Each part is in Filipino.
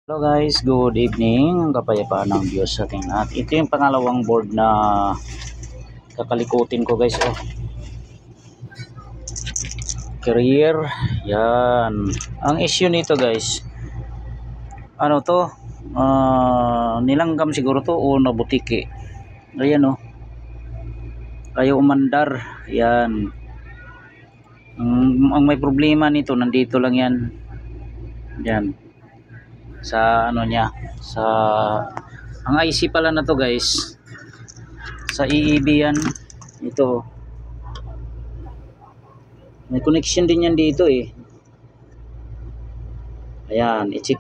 Hello guys, good evening. Kapayapaan ng Diyos sa ating lahat. Ito yung pangalawang board na kakalikutin ko guys. Career. Yan. Ang issue nito guys, ano to? Nilanggam siguro to o nabutiki. Ayan oh. Ayaw umandar. Yan. Ang may problema nito, nandito lang yan. Yan. Sa ano niya, sa ang IC pala na to guys, sa EEB yan. Ito may connection din yan dito eh. Ayan, i-check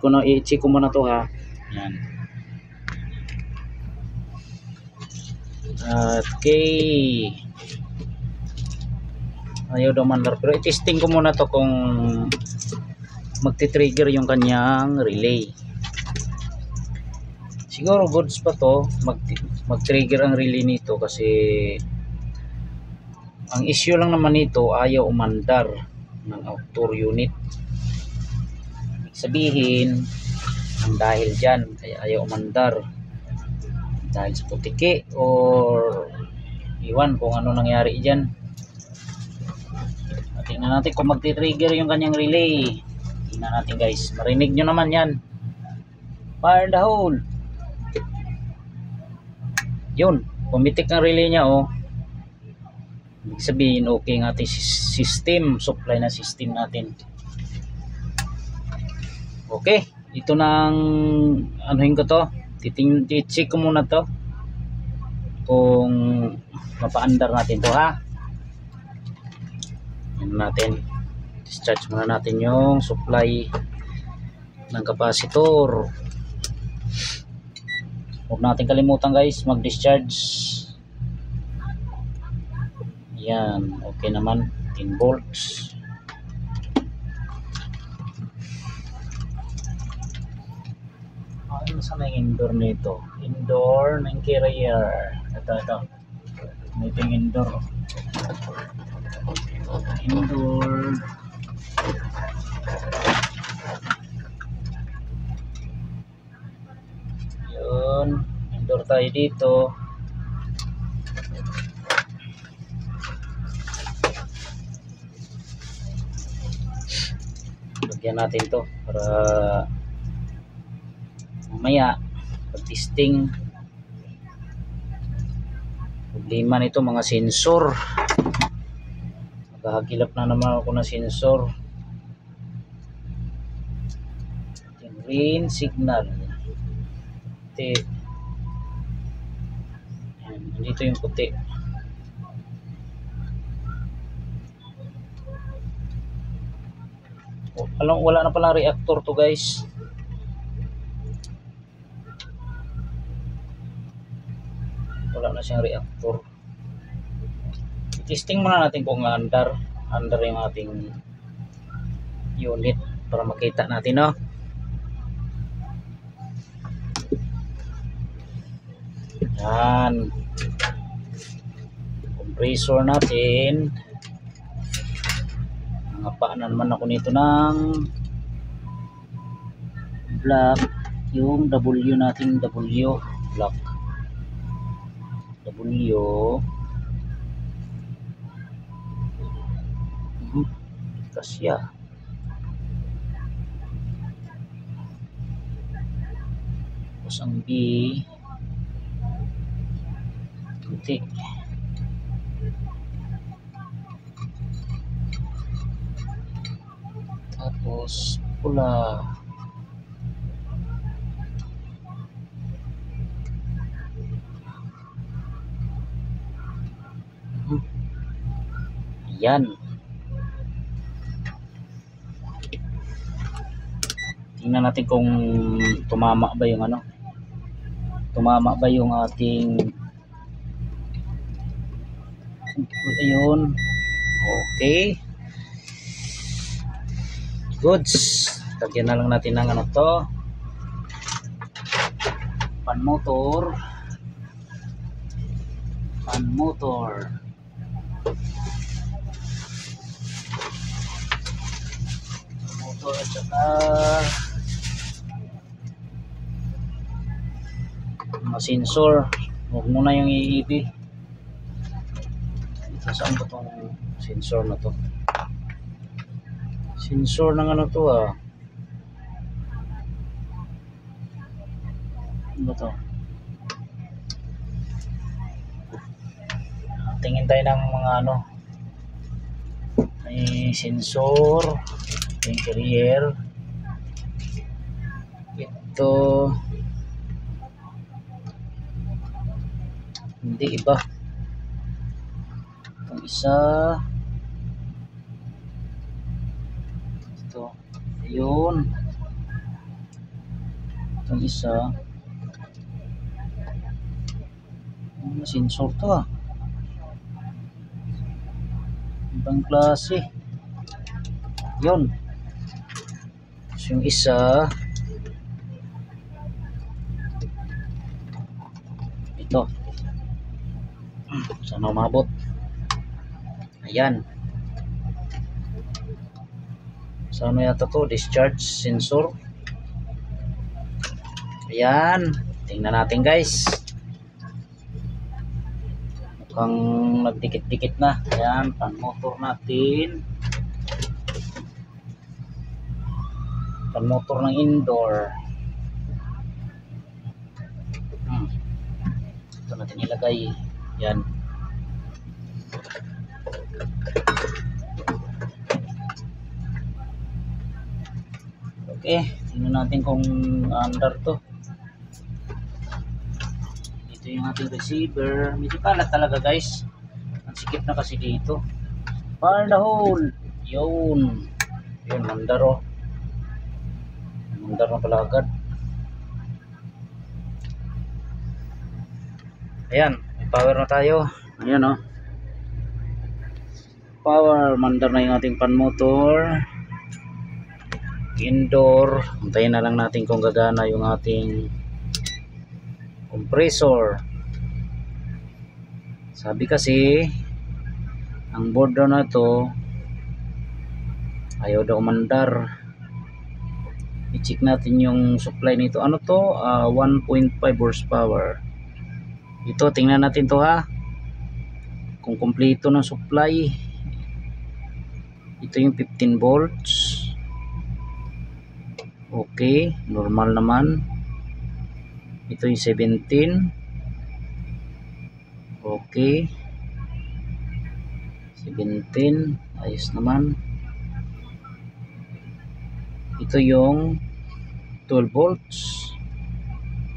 ko muna to ha. Ayan. Okay, ayaw daw mandar, pero i-testing ko muna to kung magti-trigger yung kanyang relay. Siguro goods pa to, mag-trigger ang relay nito kasi ang issue lang naman nito, ayaw umandar ng outdoor unit. Sabihin ang dahil dyan kaya ayaw umandar, dahil sa putiki or iwan kung ano nangyari dyan. Tingnan natin kung magti-trigger yung kanyang relay. Tingnan natin guys, marinig nyo naman yan. Fire the hole. Yun, pumitik ang relay nya oh. Ibig sabihin okay ang ating system, supply na system natin. Okay, ito nang anuhin ko to. I-check ko muna to kung mapaandar natin to ha. Yan natin, discharge muna natin yung supply ng capacitor. Huwag natin kalimutan guys mag-discharge. Yan, okay naman, 10 volts. Ano sana yung indoor nito? Indoor ng carrier. Ito. Ito yung indoor. Indoor. Yun. Indoor tayo dito. Lagyan natin to para mamaya pag-testing. Problema nito mga sensor. Nakahagilap na naman ako ng sensor. Yung green signal. Puti. Dito yung puti. Wala na pala reactor to guys. Wala na siyang reactor. Testing muna natin kung under yung ating unit para makita natin no. Yan. Compressor natin. Nangapa na naman ako nito ng black, yung W nating W black. W kasya. Tapos ang B puti. Tapos pula. Yan. Tingnan natin kung tumama ba yung ano. Tumama ba yung ating ayun. Okay. Goods. Lagyan na lang natin ng ano to. Fan motor. Motor at saka mga sensor. Huwag muna yung EEB. Saan ba itong sensor na to? Sensor ng ano to ano ba to? Tingin tayo ng mga ano, may sensor, yung carrier. Ito hindi iba. Itong isa, ito, yun. Itong isa, sensor to ibang klase. Yun. So, yung isa, ito. Sana umabot. Ayan. Sana yata to, discharge sensor. Ayan. Tingnan natin guys. Mukhang nagdikit-dikit na. Ayan, pan motor natin. Pan motor ng indoor. Ito natin ilagay. Yan. Okay, tingnan natin kung under to. Ito yung ating receiver. Medyo kalat talaga guys. Ang sikip na kasi dito. Fire the hole. Yun. Yun, mandar mandar na pala agad. Ayan, may power na tayo. Ayan power, mandar na yung ating pan motor. Indoor. Antayin na lang natin kung gagana yung ating compressor. Sabi kasi ang board daw na to ayaw daw mandar. I-check natin yung supply nito. Ano to? 1.5 horsepower. Ito, tingnan natin to kung kumpleto ng supply. Ito yung 15 volts. Okay, normal naman. Ito yung 17. Okay. 17. Ayos naman. Ito yung 12 volts.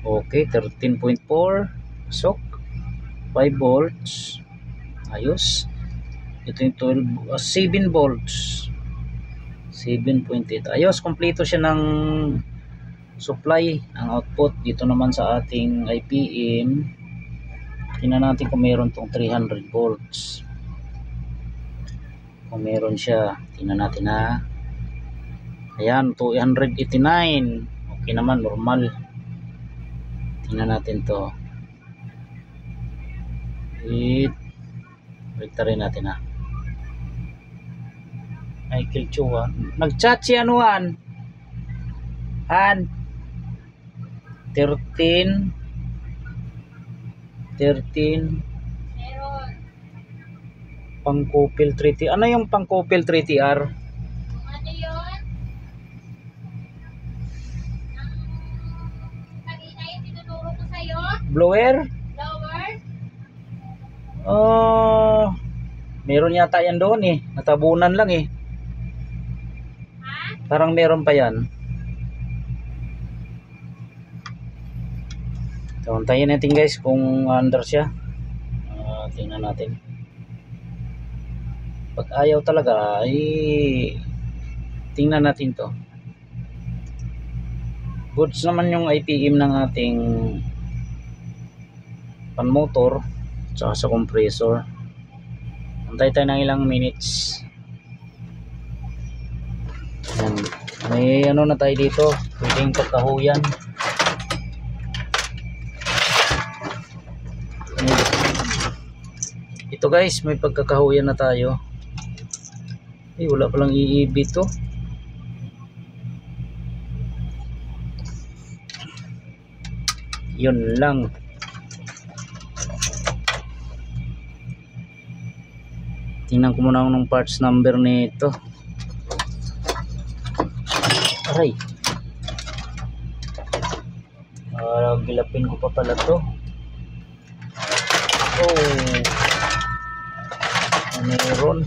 Okay, 13.4. Pasok. 5 volts. Ayos. Ito yung 7 volts. 7.8. Ayos, kompleto siya ng supply. Ang output dito naman sa ating IPM. Tingnan natin kung meron tong 300 volts. Kung meron siya, tingnan natin Ayan, 289. Okay naman, normal. Tingnan natin to. Wait rin natin Michael Chua. Nag-chat si Han. 13. Meron. Pangkopil 3T. Ano yung pangkopil 3TR? Ano yun? Kanina yung tinuturo ko sa'yo? Blower? Blower? Meron yata yan doon natabunan lang parang meron pa yan. So, antayin natin guys kung under siya. Tingnan natin. Pag ayaw talaga tingnan natin to. Goods naman yung IPM ng ating pan motor tsaka sa compressor. Antay tayo ng ilang minutes. Yan. May na tayo dito, pwedeng pagkahuyan. Ito guys, may pagkakahuyan na tayo. Wala palang EEB to. Yun lang. Tingnan ko muna ng parts number nito. Aray. Gilapin ko pa pala to. Oh. Meron.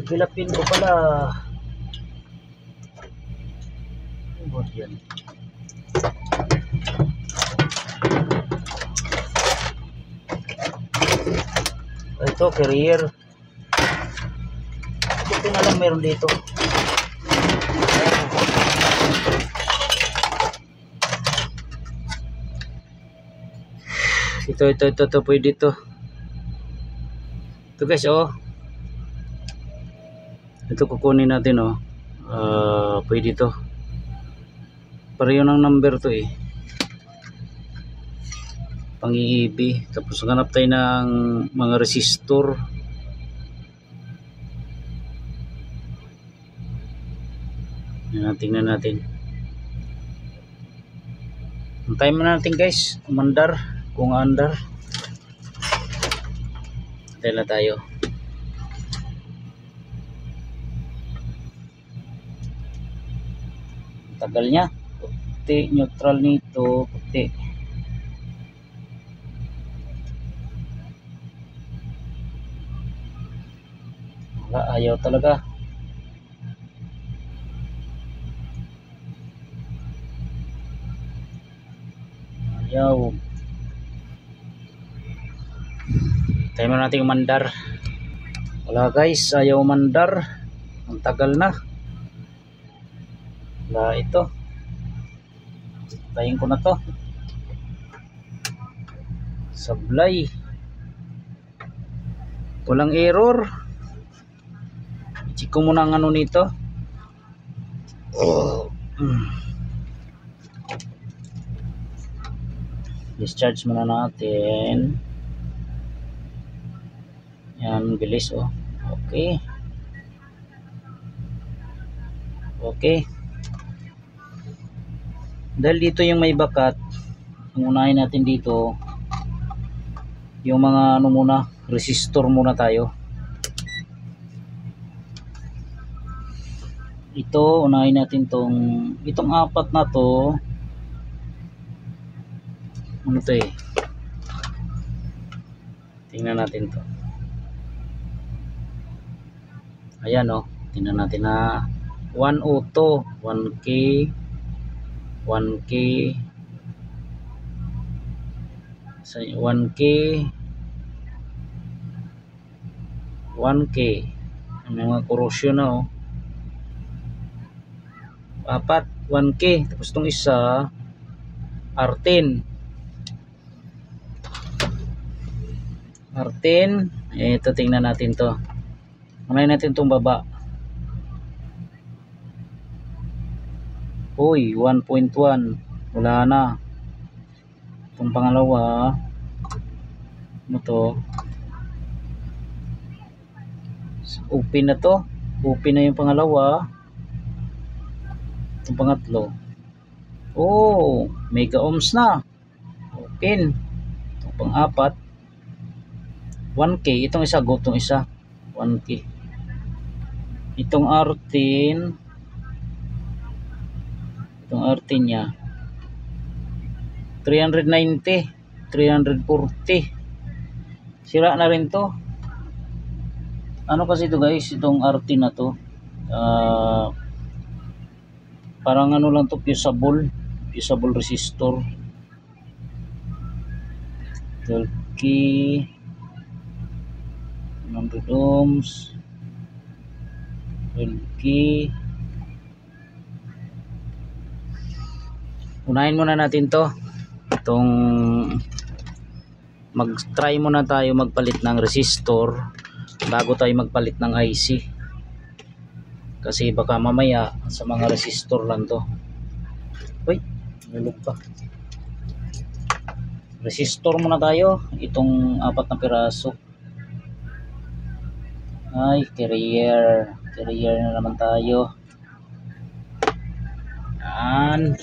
Gilapin ko pala. Ano yan? Ito, carrier. Ito na lang meron dito. Ito, pwede ito. Ito guys, oh. Ito kukunin natin, oh. Pwede ito. Pareho ng number to eh. Pang-EEB. Tapos ganap tayo ng mga resistor. Tingnan natin. Antayin mo natin guys. Umandar. Kung andar. Antayin na tayo. Tagal niya. Puti. Neutral nito. Puti. Wala. Ayaw talaga. Ayaw. Tayo mo natin umandar. Wala guys. Ayaw umandar. Ang tagal na. Wala ito. Tayin ko na to. Sablay. Walang error. I-check ko muna ang ano nito. Discharge muna natin. Yan, bilis oh. Okay. Okay. Dahil dito yung may bakat, ang unahin natin dito yung mga ano muna, resistor muna tayo. Ito, unahin natin itong apat na to. Ano to eh? Tingnan natin to. Ayan oh, tingnan natin na 1 auto, 1K 1K 1K 1K may mga corrosion na oh. Apat 1K, tapos itong isa R10 ito tingnan natin to. Unahin natin itong baba. Uy, 1.1 wala na. Itong pangalawa ano to, open na to, open na yung pangalawa. Itong pangatlo, oh, mega ohms na, open. Itong pang-apat 1K, itong isa, go itong isa 1K. Itong R10, itong R10 nya 390, 340, sira na rin to. Ano kasi ito guys, itong R10 na to parang ano lang to, fusible resistor. 12K 100 ohms 12K. Unahin muna natin to. Itong mag-try muna tayo magpalit ng resistor bago tayo magpalit ng IC. Kasi baka mamaya sa mga resistor lang to. Uy, nalog pa. Resistor muna tayo. Itong 4 na piraso. Ay, carrier. Carrier na naman tayo. Yan.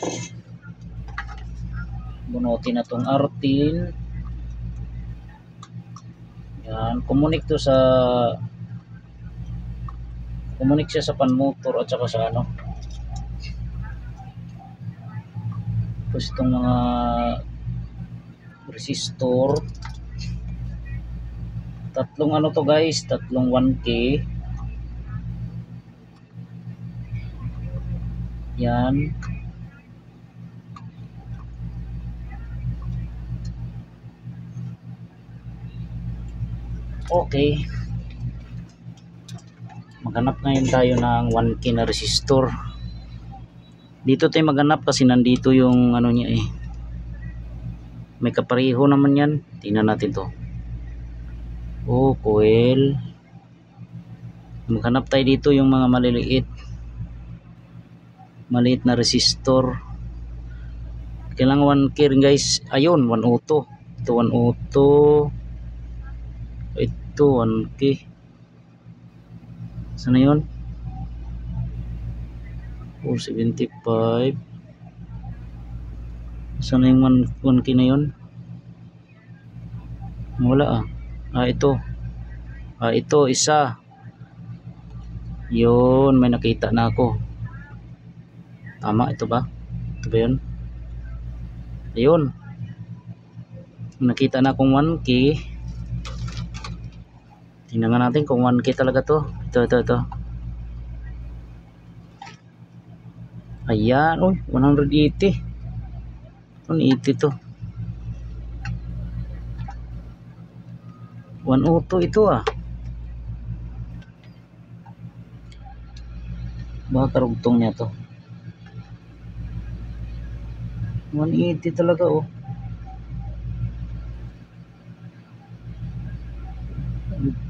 Bunutin na tong artin. Yan. Kumunik siya sa pan motor at saka sa ano. Tapos itong mga resistor. Tatlong ano to guys, tatlong 1K. Yan. Okay. Maghanap ngayon tayo ng 1K na resistor. Dito tayo maghanap kasi nandito yung ano niya eh. May kapareho naman yan. Tingnan natin to. Oh, coil. Maghanap tayo dito yung mga maliliit. Maliit na resistor. Kailangan 1K rin guys. Ayun, 1 auto. Ito 1 auto. Ito 1K. Sana yun? 475. Sana yung 1K na yun? Wala ah. Ito. Ito isa. Yun, may nakita na ako. Tama, ito ba? Ito ba yun? Ayun. Nakita na akong 1K. Tingnan nga natin kung 1K talaga to. Ito. Ayan, uy, 180. 180 to. 1 auto ito ah. Baka karugtong niya to. 180 talaga oh.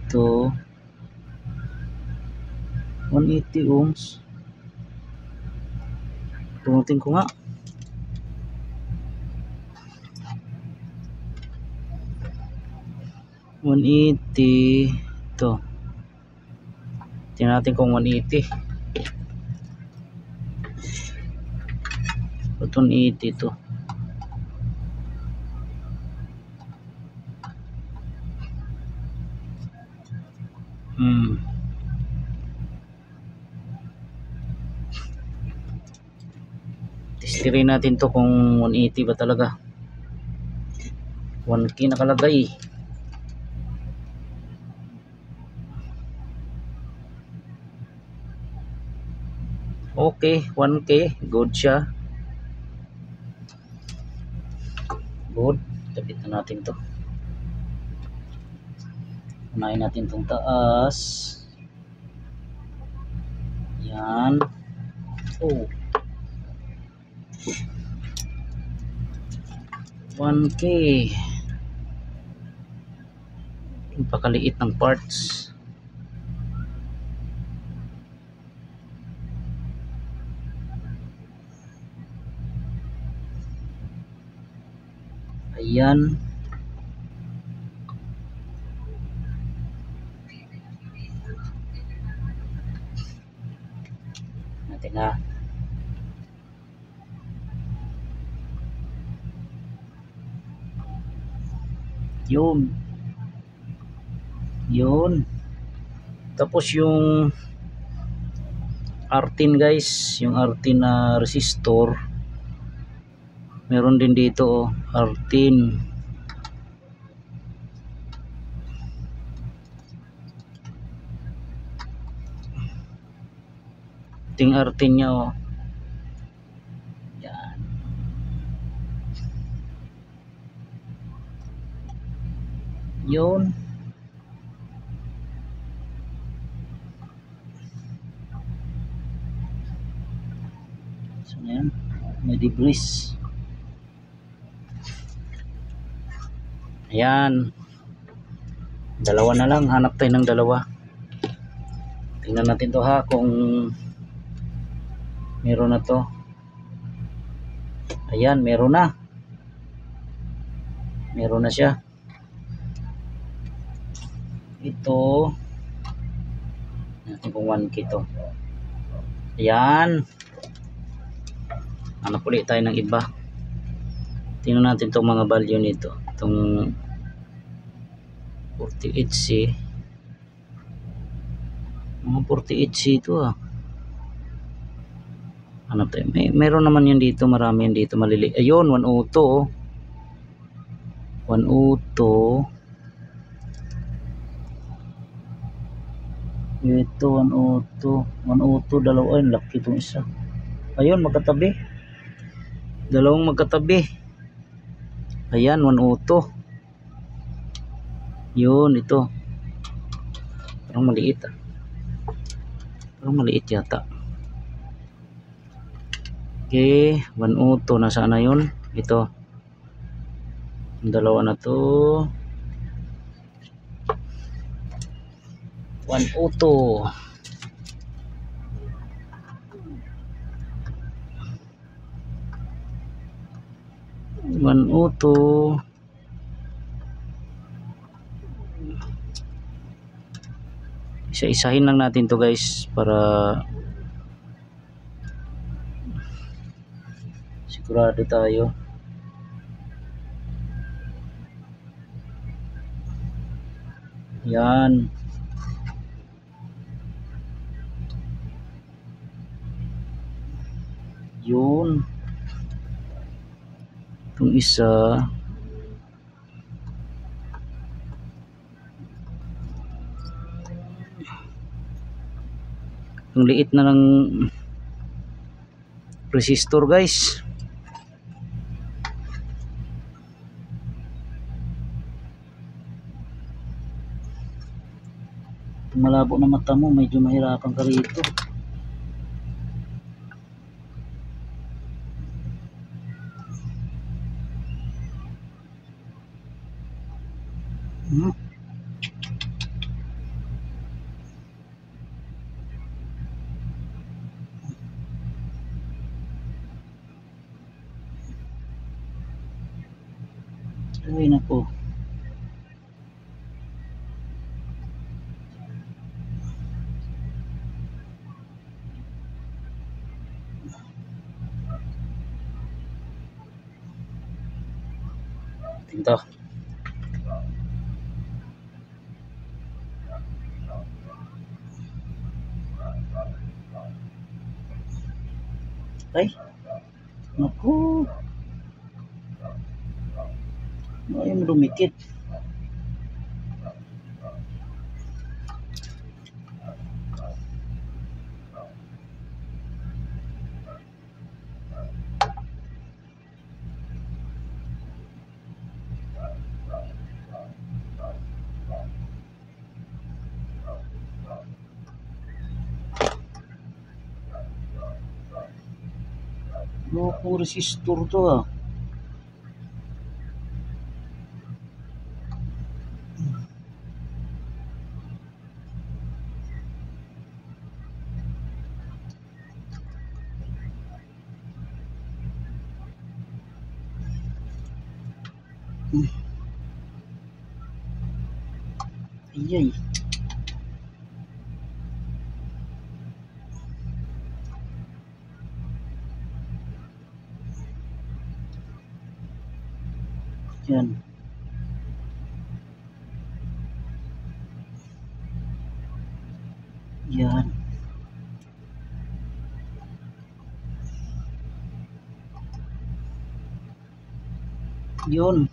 Ito 180 ohms. Tumutin ko nga. $180 ito. Tingnan natin kung 180. Ba't 180 ito? Testirin natin to kung 180 ba talaga. 1K nakalagay. Okay, 1K. Good siya. Good. Tapit na natin to. Unahin natin itong taas. Yan. Oh. 1K. Napakaliit ng parts. Ayan. Natin na. Yun. Tapos yung R10 guys, yung R10 na resistor. Meron din dito R10. Ting R10 nya oh. Yan. Yun. So yan, may debris. Ayan. Dalawa na lang, hanap tayo ng dalawa. Tingnan natin to ha kung Meron na to. Ayan, meron na. Meron na siya. Ito. Natin kung 1K to. Ayan. Hanap ulit tayo ng iba. Tingnan natin itong mga value nito. Itong 48C. Mga 48C ito ah. Hanap tayo. Meron naman yan dito. Marami yan dito. Maliliit. Ayun, 102 oh. 102. Ito 102. 102 dalawa. Ay, laki itong isa. Ayun, magkatabi. Dalawang magkatabi. Ayan, 102. Yun, ito. Parang maliit ah. Parang maliit yata. Okay, 102. Nasaan na yun? Ito. Yung dalawa na to. 102. Isa-isahin lang natin to guys para sigurado tayo. Yan. Yun. Itong isa. Ang liit na ng resistor guys. Malabo na mata mo, medyo mahirapan ka rito. Ay nako. Ito. Ay. Naku. Ay, lumikit. Loko resistor to ah. Ayay. Yan. Yan. Yun.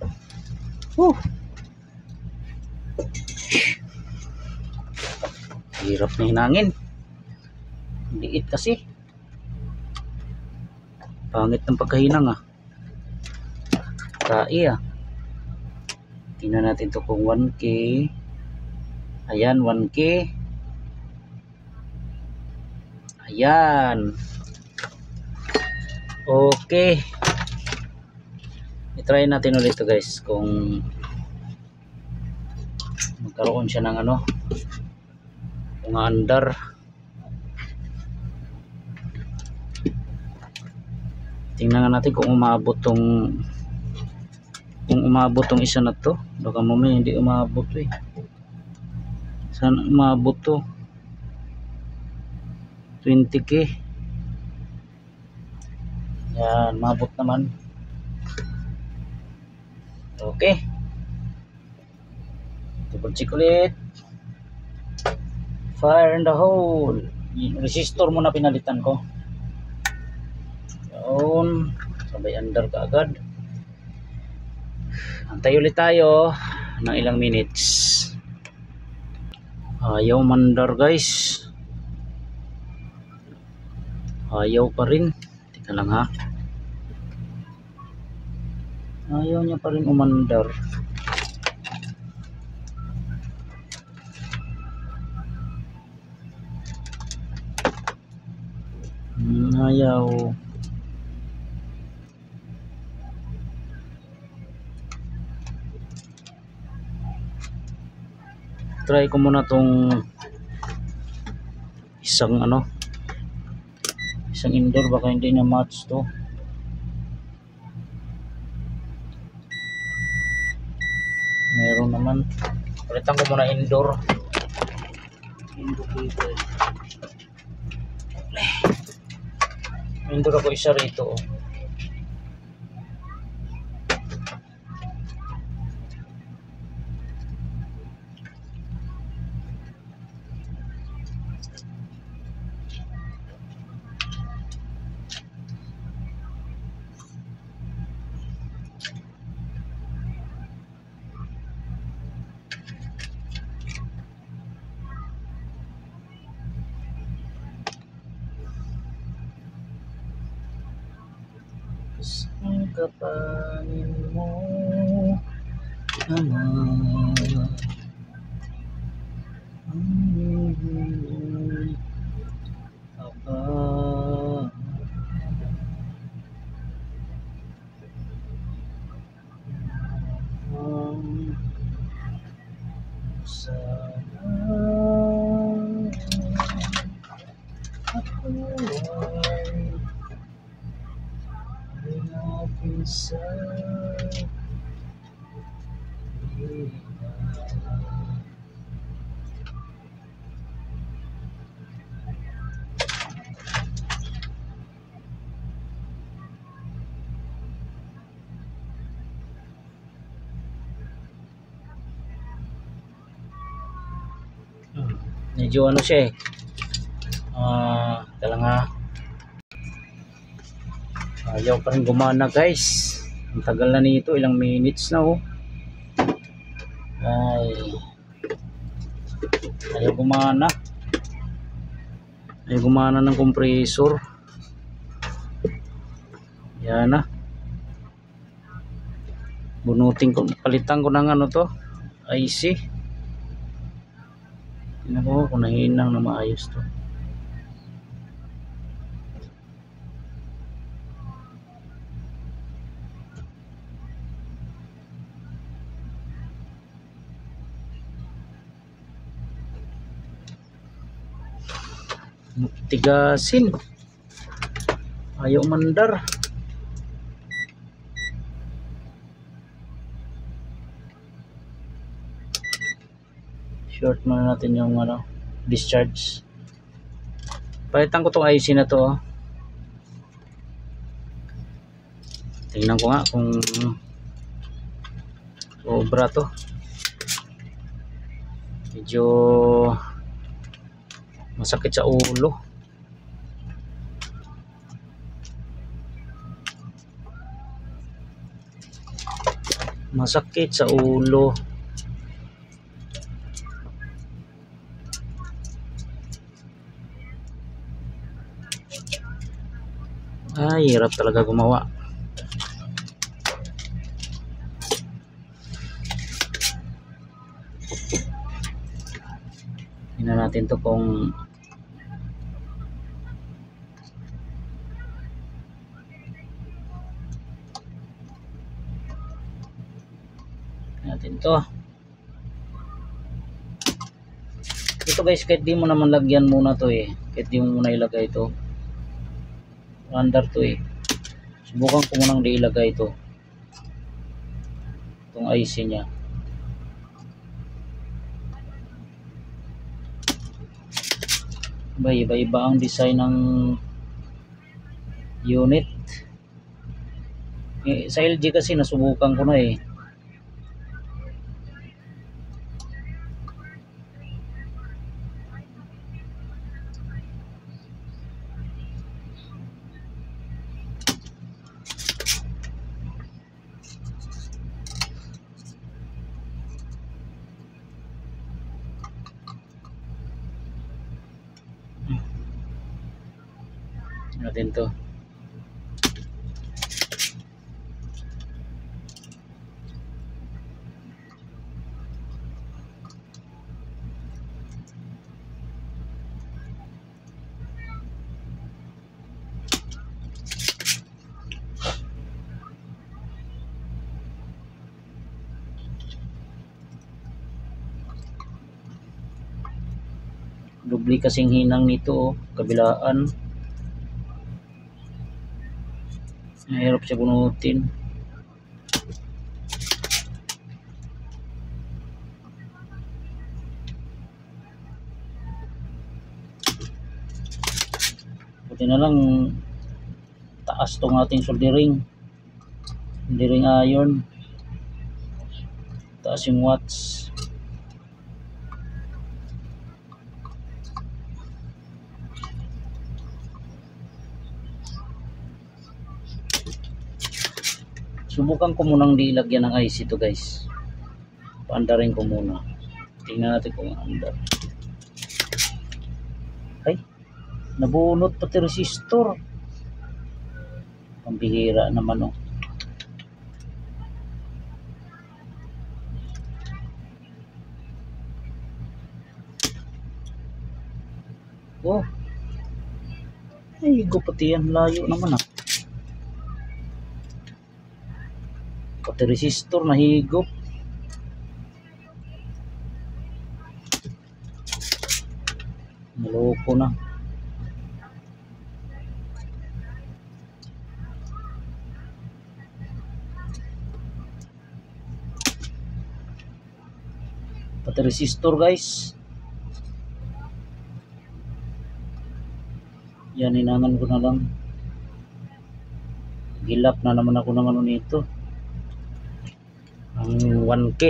Hirap na hinangin. Liit kasi. Pangit ng pagkahinang ah. Tai ah. Tingnan natin to kung 1K. Ayan, 1K. Ayan. Okay. I-try natin ulit to guys kung magkaroon siya ng ano, kung andar. Tingnan nga natin kung umabot tong isa na to. Baka mamaya hindi umabot eh. Sana umabot to. 20k. Yan, umabot naman. Okay. Double check ulit. Fire in the hole. Resistor muna pinalitan ko. Yun. Sabay under ka agad. Antay ulit tayo ng ilang minutes. Ayaw mandar guys. Ayaw pa rin. Teka lang ha. Ayaw niya pa rin umandar. Ayaw. Try ko muna tong isang indoor, baka hindi na match to. Meron naman. Palitan ko muna indoor. Indoor ako isa rito. Ang kapanin mo naman apa sana ako bisa medyo siya eh. Talang nga. Ayaw pa rin gumana guys. Ang tagal na nito, ilang minutes na oh. Ayaw gumana. Ayaw gumana ng compressor. Yan na. Bunutin ko, palitan ko ng to, IC. Tingnan ko kung nahinang na maayos to. Tigasin. Ayaw mandar. Short muna natin yung discharge. Palitan ko tong IC na to. Tingnan ko nga kung sobra to. Medyo masakit sa ulo. Masakit sa ulo. Ay, hirap talaga gumawa. Tingnan natin to kung natin to. Ito guys, kahit di mo naman lagyan muna to eh. Kahit di mo muna ilagay ito. Under to eh. Subukan ko munang ilagay ito. Itong IC niya. Iba-iba ang design ng unit. Sa LG kasi nasubukan ko na eh. Natin to. Dubli kasing hinang nito oh, kabilaan. Mahirap siya bunutin. Buti na lang taas tong ating soldering iron. Taas yung watts. Subukan ko munang dilagyan ng IC to guys. Paandarin ko muna. Tingnan natin kung andar. Ay, nabunot pati resistor. Pambihira naman oh. Oh. Ay, pati yan. Layo naman ah. Pati resistor nahigop. Maloko na. Pati resistor guys. Yan, inangan ko na lang. Gilap na naman ako ng ano nito. Ang 1K.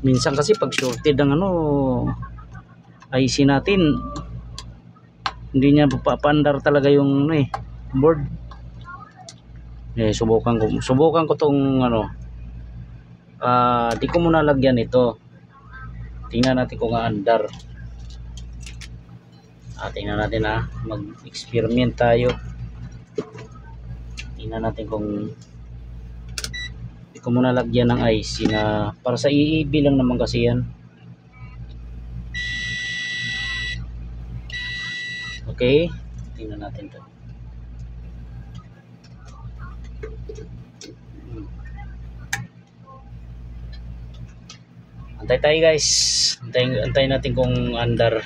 Minsan kasi pag shorted ang ano IC natin, hindi niya papandar talaga yung ano eh, board. Eh, subukan ko tong ano. Di ko muna lagyan ito. Tingnan natin kung aandar. Tingnan natin mag-experiment tayo. Tingnan natin kung di ko muna lagyan ng IC na para sa EEB lang naman kasi yan. Okay, tingnan natin to. Antay tayo guys. Antayin natin kung andar.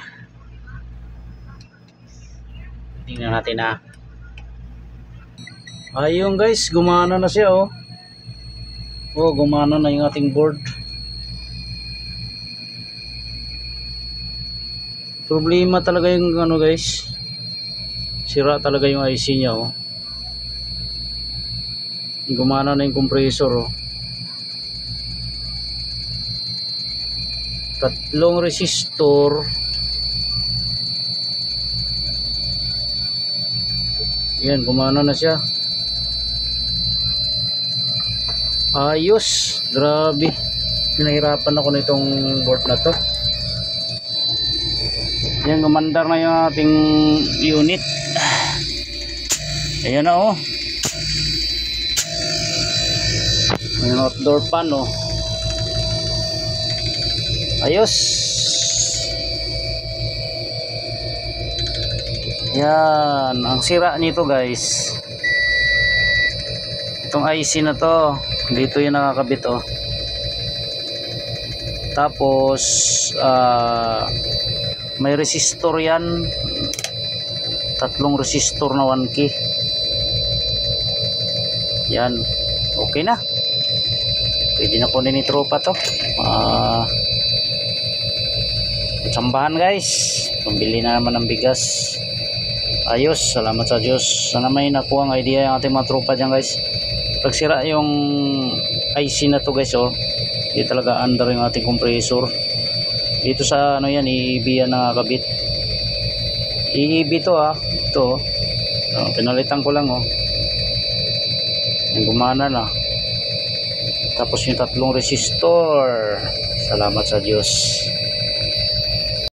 Tingnan natin na. Ayun guys, gumana na siya oh. Oh, gumana na yung ating board. Problema talaga yung ano guys. Sira talaga yung IC niya oh. Gumana na yung compressor oh. Tatlong resistor. Yan, gumana na siya. Ayos, grabe. Pinahirapan ako nitong board na to. Yan, gumandar na yung ating unit. Ayan na oh. May outdoor fan oh. Ayos. Yan, ang sira nito guys. Itong IC na to, dito yung nakakabit oh. Tapos May resistor yan. Tatlong resistor na 1K. Yan. Okay na. Pwede na kunin ni tropa to. Tsambahan guys. Pambili na naman ng bigas. Ayos. Salamat sa Diyos. Sana may nakuha ang idea yung ating mga tropa dyan guys. Pag sira yung IC na to guys, oh, hindi talaga under yung ating compressor. Dito sa ano yan, EEB yan nakakabit. EEB to ito. Pinalitan ko lang yung gumana na. Tapos yung tatlong resistor. Salamat sa Diyos.